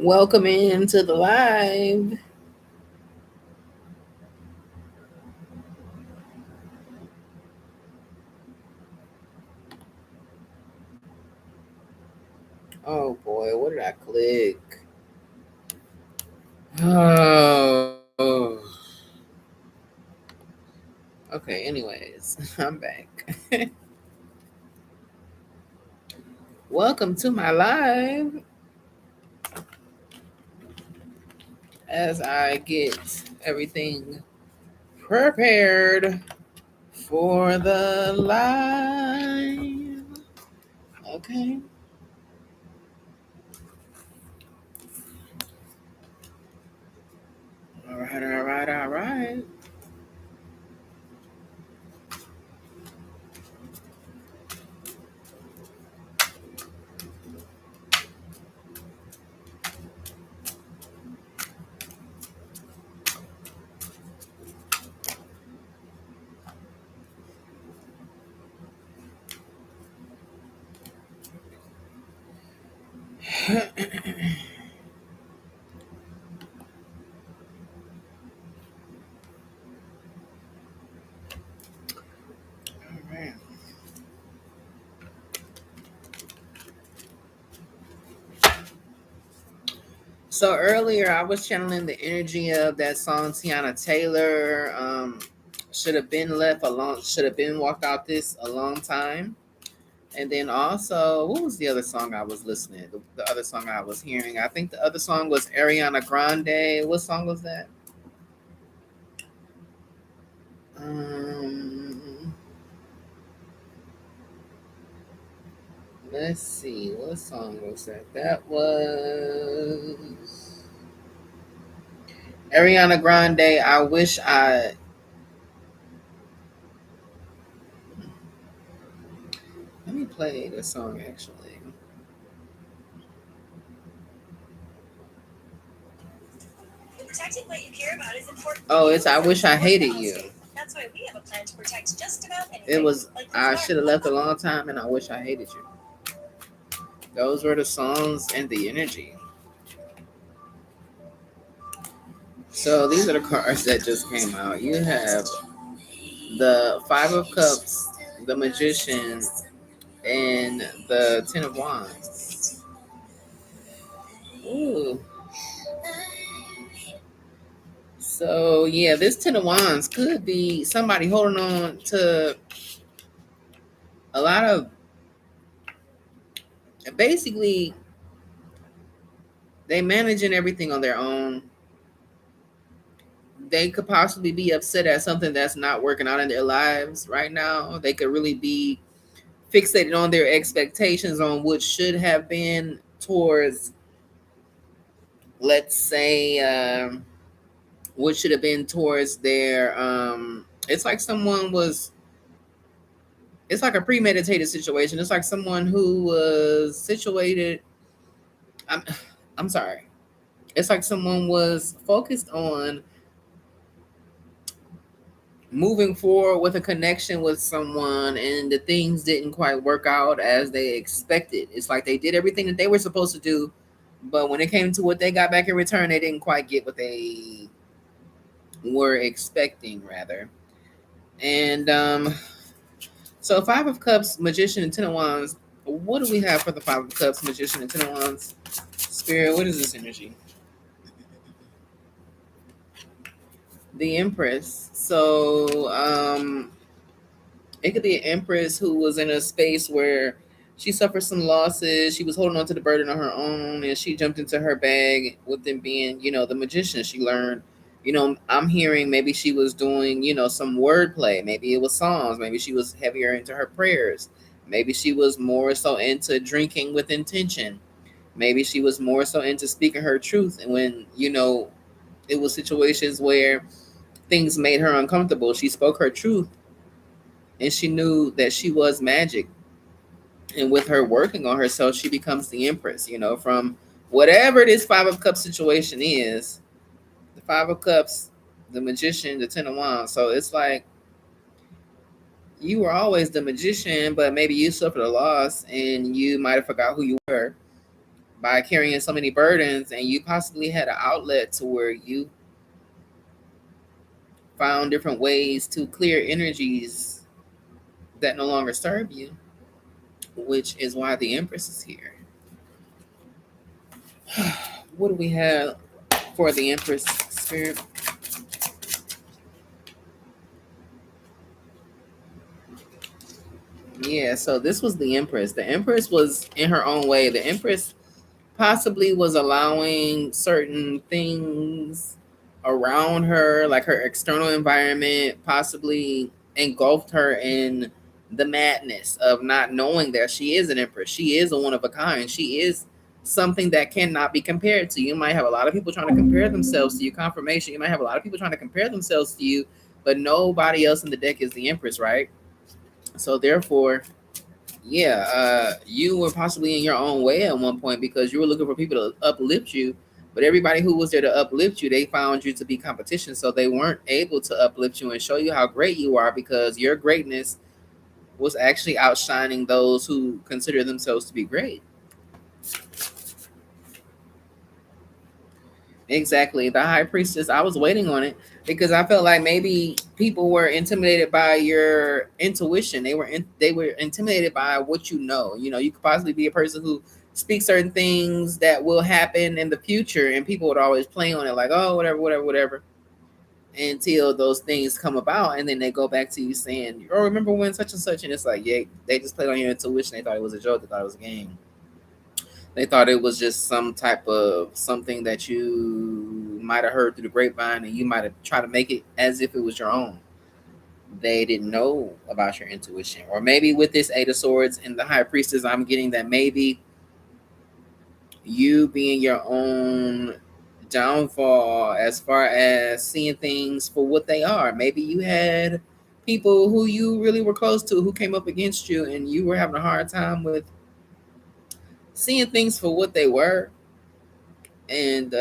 Welcome into the live. Oh boy, what did I click? Oh. Okay, anyways, I'm back. Welcome to my live as I get everything prepared for the live. Okay. All right, all right, all right. All right. So earlier I was channeling the energy of that song Tiana Taylor. Should have been left alone. Should have been walked out this a long time. And then also, what was the other song I was listening? The other song I was hearing. I think the other song was Ariana Grande. What song was that? Um, let's see. What song was that? That was Ariana Grande. I wish I. Let me play the song actually. Protecting what you care about is important. Oh, it's I Wish I Hated You. That's why we have a plan to protect just about anything. It was I should have left a long time and I wish I hated you. Those were the songs and the energy. So these are the cards that just came out. You have the Five of Cups, the Magician, and the Ten of Wands. Ooh. So yeah, this Ten of Wands could be somebody holding on to a lot of basically they managing everything on their own. They could possibly be upset at something that's not working out in their lives right now. They could really be fixated on their expectations on what should have been towards, let's say, what should have been towards their. It's like someone was. It's like a premeditated situation. It's like someone who was situated. I'm, I'm sorry. It's like someone was focused on moving forward with a connection with someone and the things didn't quite work out as they expected. It's like they did everything that they were supposed to do, but when it came to what they got back in return, they didn't quite get what they were expecting, rather. And so Five of Cups, Magician, and Ten of Wands. What do we have for the Five of Cups, Magician, and Ten of Wands? Spirit, what is this energy? The Empress. So it could be an empress who was in a space where she suffered some losses. She was holding on to the burden on her own, and she jumped into her bag with them being, the magician. She learned, I'm hearing maybe she was doing, some wordplay. Maybe it was songs. Maybe she was heavier into her prayers. Maybe she was more so into drinking with intention. Maybe she was more so into speaking her truth. And when, it was situations where things made her uncomfortable, she spoke her truth and she knew that she was magic. And with her working on herself, she becomes the empress, from whatever this Five of Cups situation is, the Five of Cups, the magician, the Ten of Wands. So it's like you were always the magician, but maybe you suffered a loss and you might have forgot who you were. by carrying so many burdens, and you possibly had an outlet to where you found different ways to clear energies that no longer serve you, which is why the Empress is here. What do we have for the Empress spirit? Yeah, so this was the Empress. The Empress was in her own way. The Empress possibly was allowing certain things around her, like her external environment, possibly engulfed her in the madness of not knowing that she is an empress. She is a one of a kind. She is something that cannot be compared to. You might have a lot of people trying to compare themselves to you. Confirmation. You might have a lot of people trying to compare themselves to you, but nobody else in the deck is the empress, right? So therefore, yeah, you were possibly in your own way at one point because you were looking for people to uplift you, but everybody who was there to uplift you, they found you to be competition, so they weren't able to uplift you and show you how great you are because your greatness was actually outshining those who consider themselves to be great. Exactly. The high priestess, I was waiting on it because I felt like maybe people were intimidated by your intuition. They were intimidated by what you know. You know, you could possibly be a person who speaks certain things that will happen in the future and people would always play on it like, "Oh, whatever, whatever, whatever." Until those things come about and then they go back to you saying, "Oh, remember when such and such?" And it's like, "Yeah, they just played on your intuition. They thought it was a joke. They thought it was a game." They thought it was just some type of something that you might have heard through the grapevine and you might have tried to make it as if it was your own. They didn't know about your intuition. Or maybe with this Eight of Swords and the High Priestess, I'm getting that maybe you being your own downfall as far as seeing things for what they are. Maybe you had people who you really were close to who came up against you and you were having a hard time with seeing things for what they were. And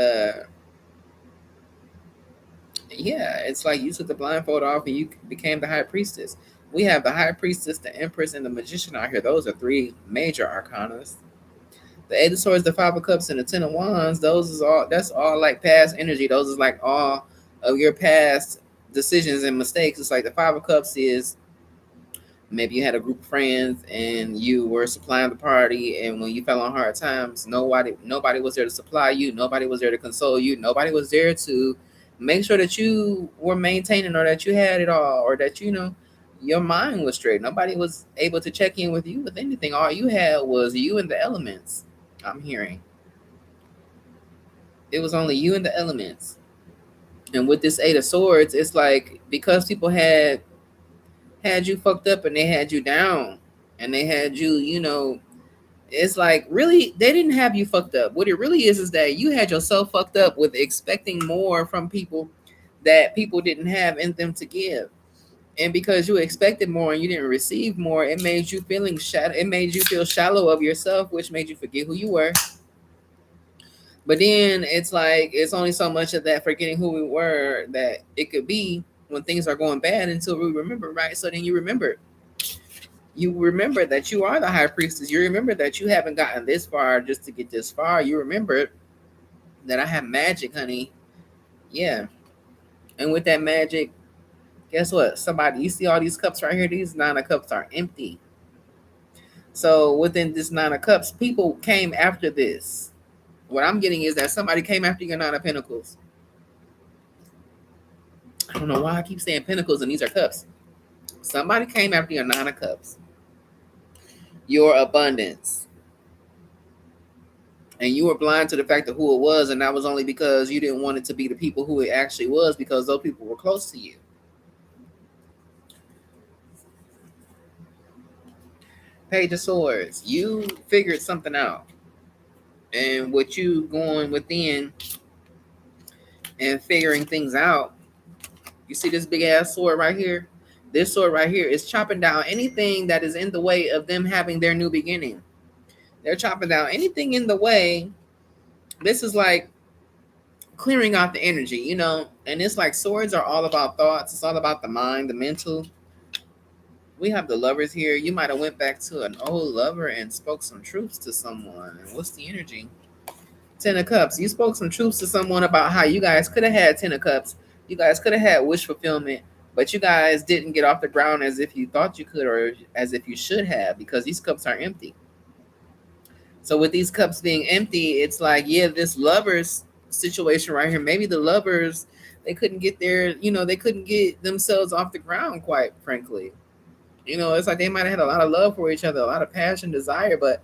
yeah, it's like you took the blindfold off and you became the high priestess. We have the high priestess, the empress, and the magician out here. Those are three major arcanas. The eight of swords, the five of cups, and the ten of wands. Those is all. That's all like past energy. Those is like all of your past decisions and mistakes. It's like the five of cups is maybe you had a group of friends and you were supplying the party, and when you fell on hard times, nobody was there to supply you, nobody was there to console you, nobody was there to make sure that you were maintaining or that you had it all or that your mind was straight. Nobody was able to check in with you with anything. All you had was you and the elements. I'm hearing it was only you and the elements. And with this eight of swords, it's like because people had you fucked up and they had you down and they had you, it's like really they didn't have you fucked up. What it really is that you had yourself fucked up with expecting more from people that people didn't have in them to give. And because you expected more and you didn't receive more, it made you feeling shallow. It made you feel shallow of yourself, which made you forget who you were. But then it's like it's only so much of that forgetting who we were that it could be when things are going bad until we remember, right? So then you remember that you are the high priestess. You remember that you haven't gotten this far just to get this far. You remember that I have magic, honey. Yeah. And with that magic, guess what? Somebody, you see all these cups right here? These nine of cups are empty. So within this nine of cups, people came after this. What I'm getting is that somebody came after your nine of pentacles. I don't know why I keep saying pentacles and these are cups. Somebody came after your nine of cups, your abundance, and you were blind to the fact of who it was, and that was only because you didn't want it to be the people who it actually was because those people were close to you. Page of Swords, you figured something out, and what you going within and figuring things out. You see this big ass sword right here? This sword right here is chopping down anything that is in the way of them having their new beginning. They're chopping down anything in the way. This is like clearing out the energy, and it's like swords are all about thoughts. It's all about the mind, the mental. We have the lovers here. You might have went back to an old lover and spoke some truths to someone. And what's the energy? Ten of Cups. You spoke some truths to someone about how you guys could have had Ten of Cups. You guys could have had wish fulfillment, but you guys didn't get off the ground as if you thought you could or as if you should have because these cups are empty. So with these cups being empty, it's like, yeah, this lovers situation right here, maybe the lovers, they couldn't get they couldn't get themselves off the ground, quite frankly. It's like they might have had a lot of love for each other, a lot of passion, desire, but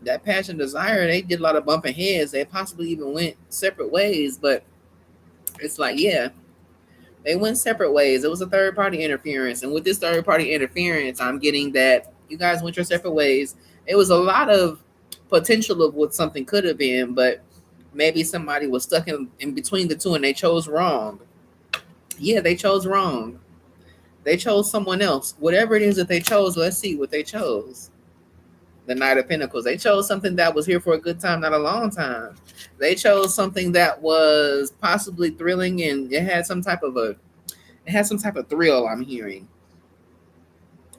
that passion, desire, they did a lot of bumping heads. They possibly even went separate ways, but it's like, yeah, they went separate ways. It was a third party interference. And with this third party interference, I'm getting that you guys went your separate ways. It was a lot of potential of what something could have been, but maybe somebody was stuck in between the two and they chose wrong. Yeah, they chose wrong. They chose someone else. Whatever it is that they chose, let's see what they chose. The Knight of Pentacles. They chose something that was here for a good time, not a long time. They chose something that was possibly thrilling and it had some type of thrill, I'm hearing.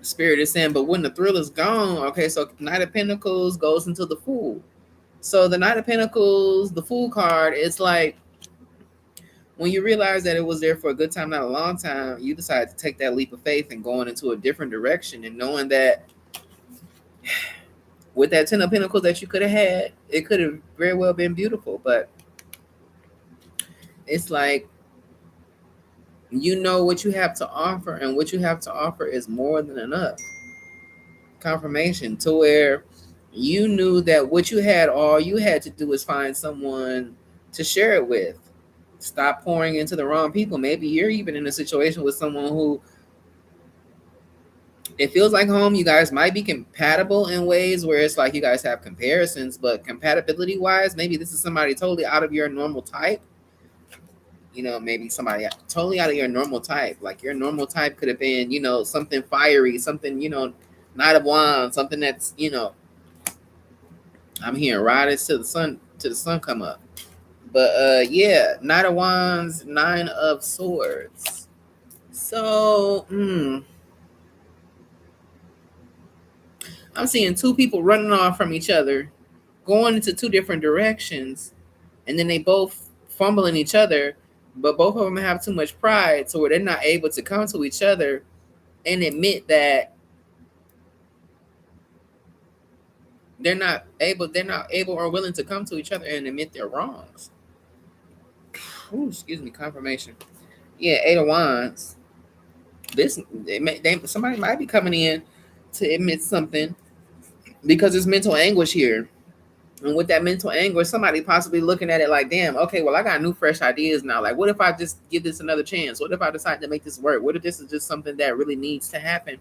Spirit is saying, but when the thrill is gone, okay, so Knight of Pentacles goes into the Fool. So the Knight of Pentacles, the Fool card, it's like when you realize that it was there for a good time, not a long time, you decide to take that leap of faith and going into a different direction and knowing that with that Ten of Pentacles that you could have had, it could have very well been beautiful, but it's like you know what you have to offer, and what you have to offer is more than enough. Confirmation to where you knew that what you had, all you had to do was find someone to share it with. Stop pouring into the wrong people. Maybe you're even in a situation with someone who it feels like home. You guys might be compatible in ways where it's like you guys have comparisons, but compatibility wise, maybe this is somebody totally out of your normal type. Maybe somebody totally out of your normal type. Like your normal type could have been, something fiery, something, Knight of Wands, something that's, I'm hearing riders till the sun come up. But yeah, Knight of Wands, Nine of Swords. So, I'm seeing two people running off from each other, going into two different directions, and then they both fumbling each other, but both of them have too much pride, so where they're not able to come to each other and admit that they're not able or willing to come to each other and admit their wrongs. Ooh, excuse me, confirmation. Yeah, Eight of Wands. Somebody might be coming in to admit something because there's mental anguish here. And with that mental anguish, somebody possibly looking at it like, damn, okay, well, I got new, fresh ideas now. Like, what if I just give this another chance? What if I decide to make this work? What if this is just something that really needs to happen?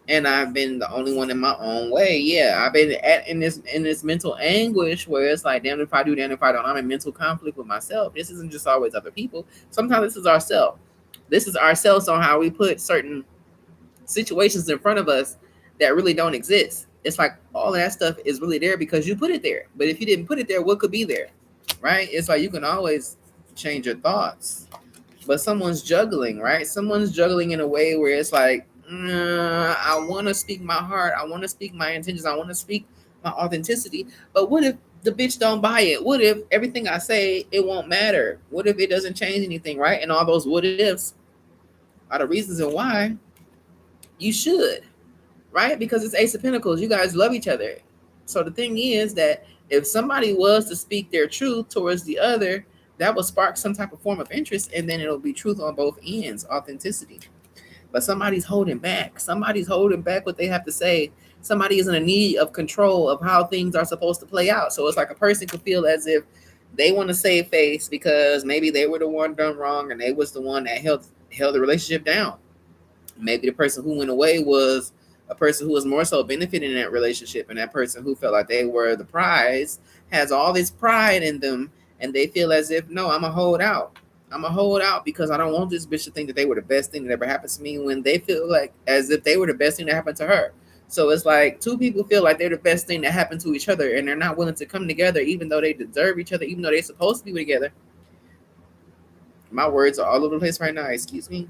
And I've been the only one in my own way. Yeah, I've been in this mental anguish where it's like, damn if I do, damn if I don't. I'm in mental conflict with myself. This isn't just always other people. Sometimes this is ourselves. This is ourselves on how we put certain situations in front of us that really don't exist. It's like all that stuff is really there because you put it there. But if you didn't put it there, what could be there? Right? It's like you can always change your thoughts. But someone's juggling, right? Someone's juggling in a way where it's like, I want to speak my heart. I want to speak my intentions. I want to speak my authenticity. But what if the bitch don't buy it? What if everything I say, it won't matter? What if it doesn't change anything, right? And all those what ifs are the reasons and why you should, right? Because it's Ace of Pentacles. You guys love each other. So the thing is that if somebody was to speak their truth towards the other, that will spark some type of form of interest, and then it'll be truth on both ends, authenticity. But somebody's holding back. Somebody's holding back what they have to say. Somebody is in a need of control of how things are supposed to play out. So it's like a person could feel as if they want to save face because maybe they were the one done wrong and they was the one that held the relationship down. Maybe the person who went away was a person who was more so benefiting in that relationship, and that person who felt like they were the prize has all this pride in them, and they feel as if, no, I'm gonna hold out. I'm gonna hold out because I don't want this bitch to think that they were the best thing that ever happened to me, when they feel like as if they were the best thing that happened to her. So it's like two people feel like they're the best thing that happened to each other, and they're not willing to come together, even though they deserve each other, even though they're supposed to be together. My words are all over the place right now. Excuse me.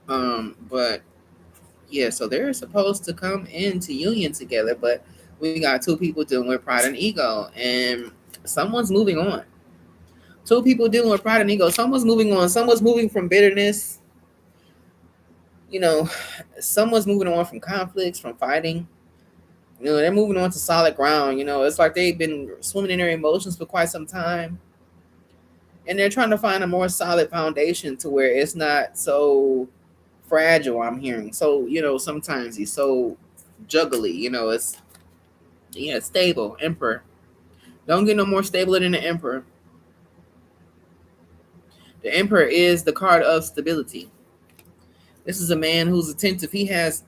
But yeah, so they're supposed to come into union together, but we got two people dealing with pride and ego, and Someone's moving on. Two people dealing with pride and ego. Someone's moving on. Someone's moving from bitterness. You know, someone's moving on from conflicts, from fighting. You know, they're moving on to solid ground. You know, it's like they've been swimming in their emotions for quite some time. And they're trying to find a more solid foundation to where it's not so fragile, I'm hearing. So, you know, sometimes he's so juggly, you know, it's yeah, stable, emperor. Don't get no more stable than the emperor. The emperor is the card of stability. This is a man who's attentive. He has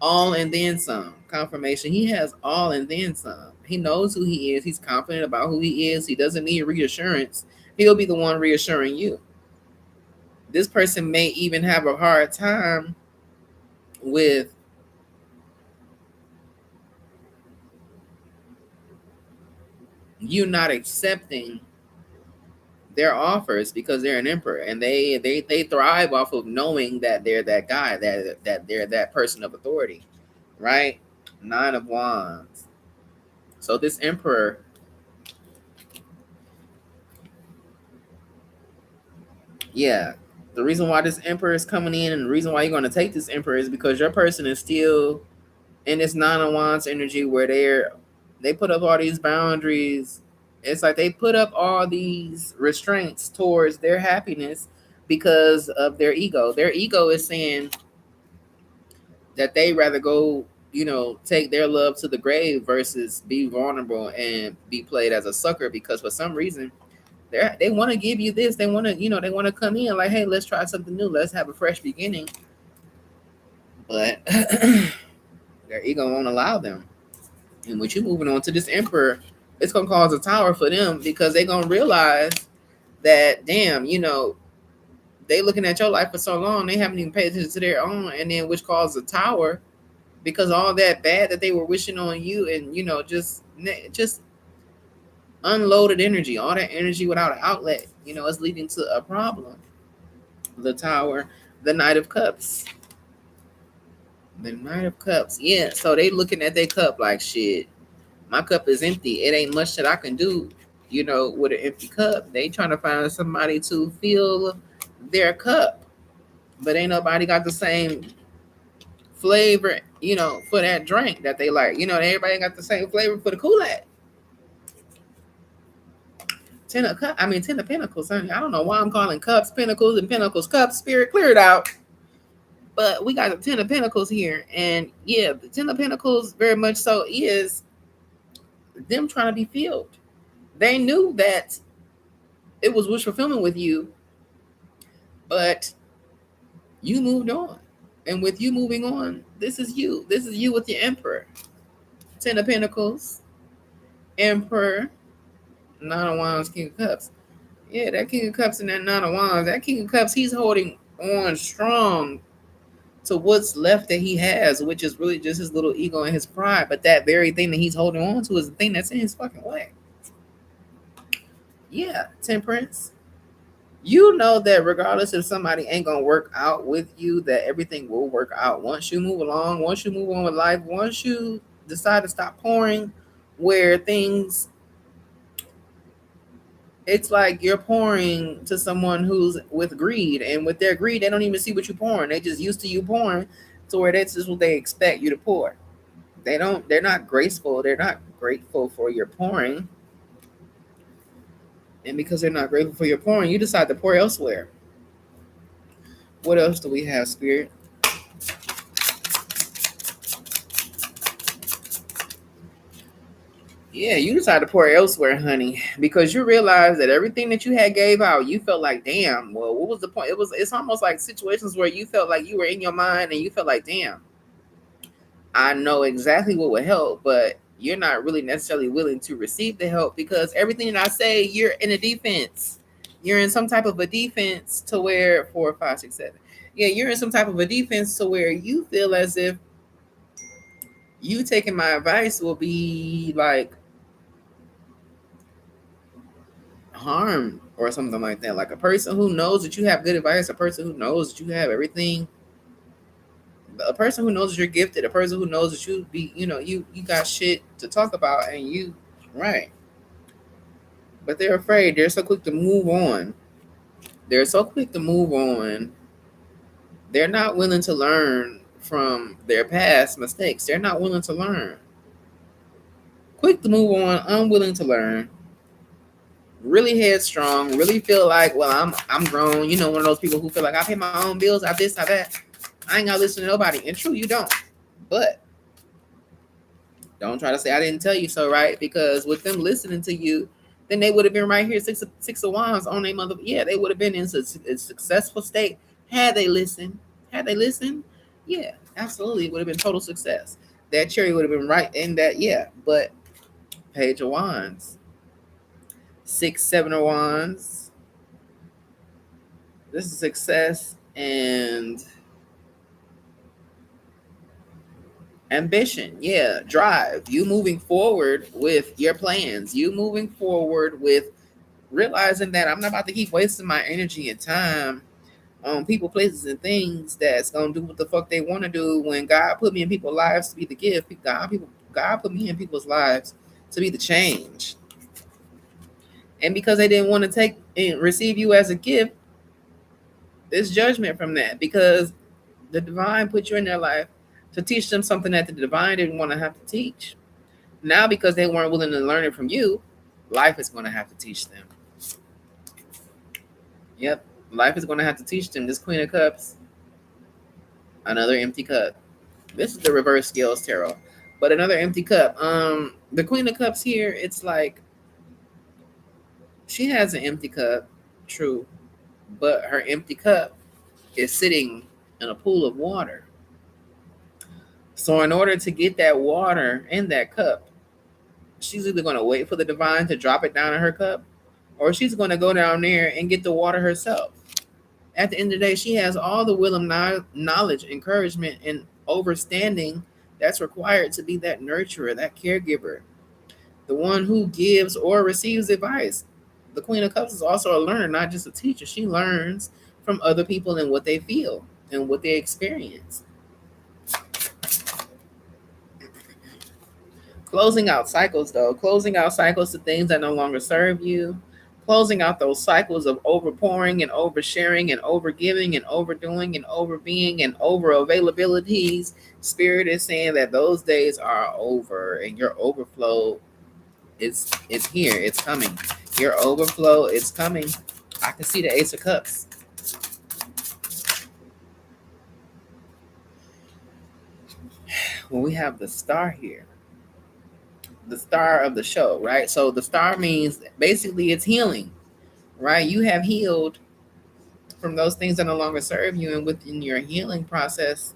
all and then some confirmation. He has all and then some. He knows who he is. He's confident about who he is. He doesn't need reassurance. He'll be the one reassuring you. This person may even have a hard time with you not accepting their offers because they're an emperor and they thrive off of knowing that they're that guy, that they're that person of authority, right? Nine of Wands. So this emperor, yeah, the reason why this emperor is coming in and the reason why you're going to take this emperor is because your person is still in this Nine of Wands energy where they put up all these boundaries. It's like they put up all these restraints towards their happiness because of their ego. Their ego is saying that they rather go, you know, take their love to the grave versus be vulnerable and be played as a sucker because for some reason they want to give you this. They want to, you know, they want to come in like, hey, let's try something new. Let's have a fresh beginning. But their ego won't allow them. And with you moving on to this emperor, it's gonna cause a tower for them because they're gonna realize that damn, you know, they looking at your life for so long, they haven't even paid attention to their own, and then which caused a tower because all that bad that they were wishing on you, and you know, just unloaded energy, all that energy without an outlet, you know, is leading to a problem. The tower, the Knight of Cups. The Knight of Cups. Yeah, so they looking at their cup like shit. My cup is empty. It ain't much that I can do, you know, with an empty cup. They trying to find somebody to fill their cup. But ain't nobody got the same flavor, you know, for that drink that they like. You know, everybody got the same flavor for the Kool-Aid. Ten of Pentacles, honey. I don't know why I'm calling cups Pentacles and Pentacles cups. Spirit, clear it out. But we got the Ten of Pentacles here. And yeah, the Ten of Pentacles very much so is them trying to be filled. They knew that it was wish fulfillment with you, but you moved on. And with you moving on, this is you. This is you with the Emperor. Ten of Pentacles, Emperor, Nine of Wands, King of Cups. Yeah, that King of Cups and that Nine of Wands, that King of Cups, he's holding on strong to what's left that he has, which is really just his little ego and his pride. But that very thing that he's holding on to is the thing that's in his fucking way. Yeah, Temperance. You know that regardless if somebody ain't gonna work out with you, that everything will work out once you move along, once you move on with life, once you decide to stop pouring where things, it's like you're pouring to someone who's with greed, and with their greed they don't even see what you're pouring. They just used to you pouring to where that's just what they expect you to pour. They're not graceful, they're not grateful for your pouring. And because they're not grateful for your pouring, you decide to pour elsewhere. What else do we have, Spirit? Yeah, you decide to pour elsewhere, honey, because you realize that everything that you had gave out, you felt like, damn, well, what was the point? It's almost like situations where you felt like you were in your mind and you felt like, damn, I know exactly what would help, but you're not really necessarily willing to receive the help because everything that I say, you're in a defense. You're in some type of a defense to where 4, 5, 6, 7. Yeah, you're in some type of a defense to where you feel as if you taking my advice will be like harm or something like that. Like a person who knows that you have good advice, a person who knows that you have everything, a person who knows that you're gifted, a person who knows that you be, you know, you got shit to talk about and you right. but they're afraid. They're so quick to move on. They're so quick to move on. They're not willing to learn from their past mistakes. They're not willing to learn. Quick to move on, unwilling to learn, really headstrong, really feel like, well, I'm grown. You know, one of those people who feel like I pay my own bills, I this, I that. I ain't gotta listen to nobody. And true, you don't. But don't try to say I didn't tell you so, right? Because with them listening to you, then they would have been right here, six of wands on their mother. Yeah, they would have been in a successful state had they listened. Had they listened, yeah, absolutely, it would have been total success. That cherry would have been right in that, yeah. But Page of Wands, 6, 7 of Wands. This is success and ambition, yeah, drive. You moving forward with your plans. You moving forward with realizing that I'm not about to keep wasting my energy and time on people, places, and things that's gonna do what the fuck they want to do. When God put me in people's lives to be the gift, God put me in people's lives to be the change. And because they didn't want to take and receive you as a gift, there's judgment from that. Because the divine put you in their life to teach them something that the divine didn't want to have to teach. Now, because they weren't willing to learn it from you, life is going to have to teach them. Yep, life is going to have to teach them. This Queen of Cups, another empty cup. This is the reverse scales tarot, but another empty cup. The Queen of Cups here, it's like she has an empty cup, true, but her empty cup is sitting in a pool of water. So in order to get that water in that cup, she's either going to wait for the divine to drop it down in her cup, or she's going to go down there and get the water herself. At the end of the day, she has all the will and knowledge, encouragement, and understanding that's required to be that nurturer, that caregiver, the one who gives or receives advice. The Queen of Cups is also a learner, not just a teacher. She learns from other people and what they feel and what they experience. Closing out cycles, though, closing out cycles to things that no longer serve you, closing out those cycles of overpouring and oversharing and overgiving and overdoing and overbeing and over availabilities. Spirit is saying that those days are over and your overflow is here. It's coming. Your overflow is coming. I can see the Ace of Cups. Well, we have the star here, the star of the show, right? So the star means basically it's healing, right? You have healed from those things that no longer serve you, and within your healing process,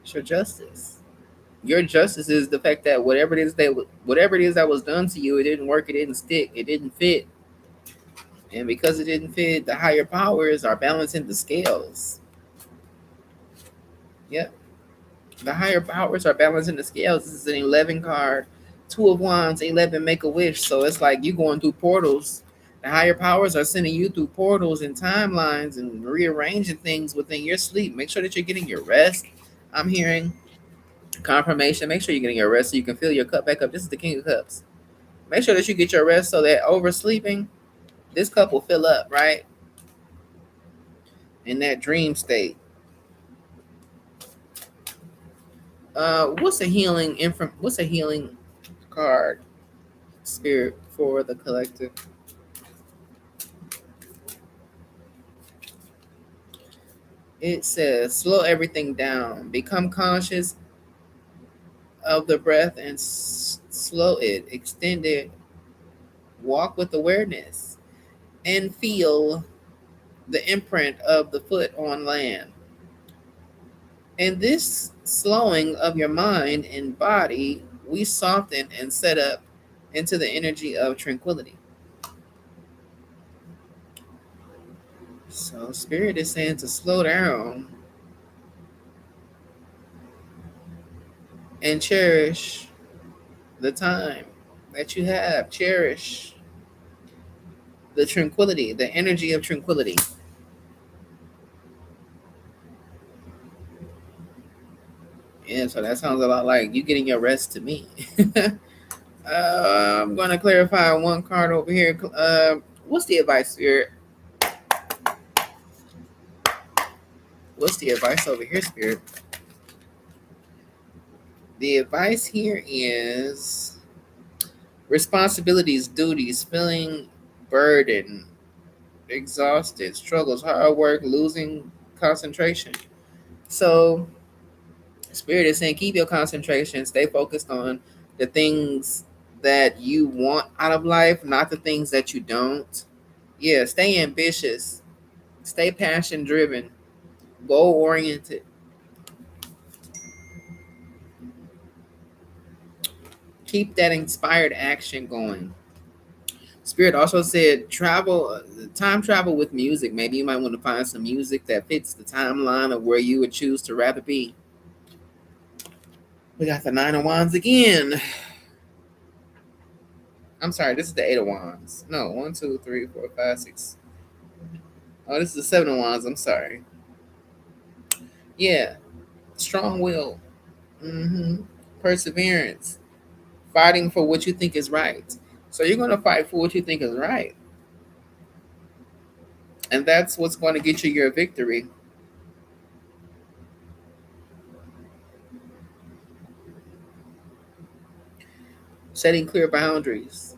it's your justice. Your justice is the fact that whatever it is that was done to you, it didn't work, it didn't stick, it didn't fit, and because it didn't fit, the higher powers are balancing the scales. Yep, the higher powers are balancing the scales. This is an 11 card, 2 of Wands, 11, make a wish. So it's like you going through portals. The higher powers are sending you through portals and timelines and rearranging things within your sleep. Make sure that you're getting your rest. I'm hearing confirmation. Make sure you're getting your rest so you can fill your cup back up. This is the King of Cups. Make sure that you get your rest so that oversleeping, this cup will fill up, right? In that dream state. What's a healing card, Spirit, for the collective? It says slow everything down, become conscious of the breath and slow it, extend it, walk with awareness, and feel the imprint of the foot on land. And this slowing of your mind and body, we soften and set up into the energy of tranquility. So Spirit is saying to slow down and cherish the time that you have. Cherish the tranquility, the energy of tranquility. Yeah, so that sounds a lot like you getting your rest to me. I'm going to clarify one card over here. What's the advice, Spirit? What's the advice over here, Spirit? The advice here is responsibilities, duties, feeling burdened, exhausted, struggles, hard work, losing concentration. So, Spirit is saying keep your concentration, stay focused on the things that you want out of life, not the things that you don't. Yeah, stay ambitious, stay passion driven, goal oriented. Keep that inspired action going. Spirit also said travel, time travel with music. Maybe you might want to find some music that fits the timeline of where you would choose to rather be. We got the Nine of Wands again. I'm sorry, this is the Eight of Wands. No, one, two, three, four, five, six. Oh, this is the Seven of Wands. I'm sorry. Yeah, strong will, perseverance, fighting for what you think is right. So you're going to fight for what you think is right. And that's what's going to get you your victory. Setting clear boundaries.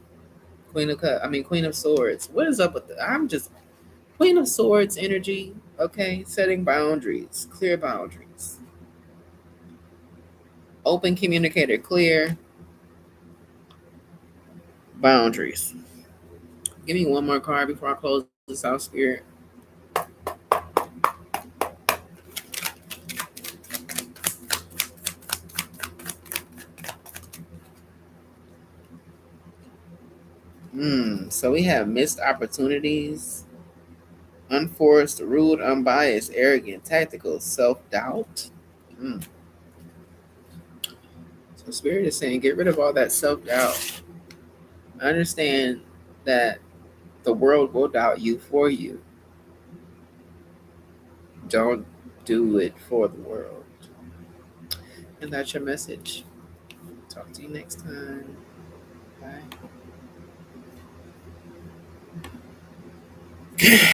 Queen of Swords. What is up with the? I'm just Queen of Swords energy. Okay, setting boundaries, clear boundaries. Open communicator, clear boundaries. Give me one more card before I close this out, Spirit. So we have missed opportunities, unforced, rude, unbiased, arrogant, tactical, self doubt. Mm. So Spirit is saying, get rid of all that self doubt. Understand that the world will doubt you for you. Don't do it for the world. And that's your message. Talk to you next time. Bye.